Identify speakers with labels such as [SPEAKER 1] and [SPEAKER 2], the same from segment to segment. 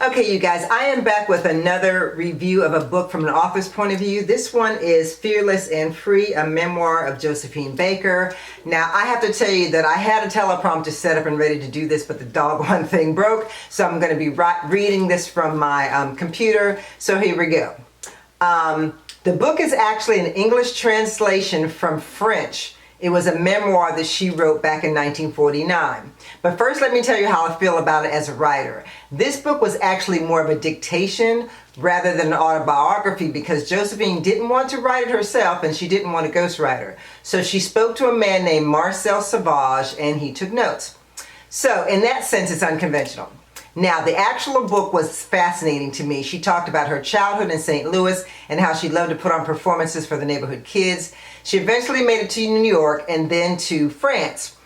[SPEAKER 1] Okay, you guys, I am back with another review of a book from an author's point of view. This one is Fearless and Free, a memoir of Josephine Baker. Now, I have to tell you that I had a teleprompter set up and ready to do this, but the doggone thing broke. So I'm going to be reading this from my computer. So here we go. The book is actually an English translation from French. It was a memoir that she wrote back in 1949. But first, let me tell you how I feel about it as a writer. This book was actually more of a dictation rather than an autobiography because Josephine didn't want to write it herself and she didn't want a ghostwriter. So she spoke to a man named Marcel Sauvage and he took notes. So in that sense, it's unconventional. Now, the actual book was fascinating to me. She talked about her childhood in St. Louis and how she loved to put on performances for the neighborhood kids. She eventually made it to New York and then to France.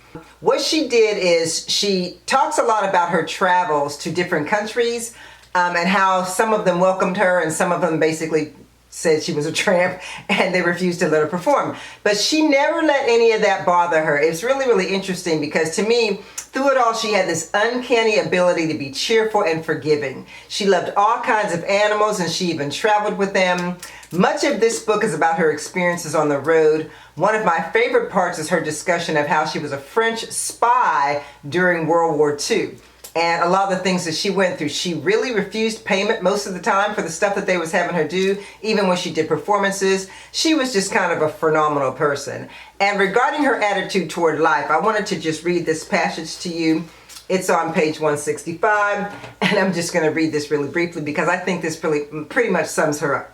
[SPEAKER 1] What she did is she talks a lot about her travels to different countries and how some of them welcomed her and some of them basically said she was a tramp and they refused to let her perform. But she never let any of that bother her. It's really, really interesting because to me, through it all, she had this uncanny ability to be cheerful and forgiving. She loved all kinds of animals and she even traveled with them. Much of this book is about her experiences on the road. One of my favorite parts is her discussion of how she was a French spy during World War II. And a lot of the things that she went through, she really refused payment most of the time for the stuff that they was having her do, even when she did performances. She was just kind of a phenomenal person. And regarding her attitude toward life, I wanted to just read this passage to you. It's on page 165, and I'm just going to read this really briefly because I think this really pretty much sums her up.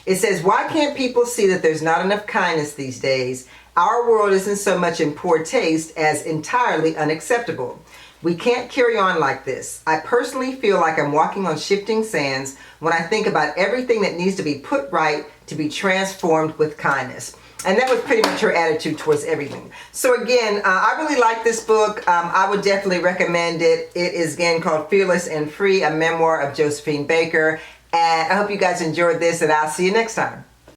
[SPEAKER 1] It says, "Why can't people see that there's not enough kindness these days? Our world isn't so much in poor taste as entirely unacceptable. We can't carry on like this. I personally feel like I'm walking on shifting sands when I think about everything that needs to be put right to be transformed with kindness." And that was pretty much her attitude towards everything. So again, I really like this book. I would definitely recommend it. It is again called Fearless and Free, a memoir of Josephine Baker. And I hope you guys enjoyed this and I'll see you next time.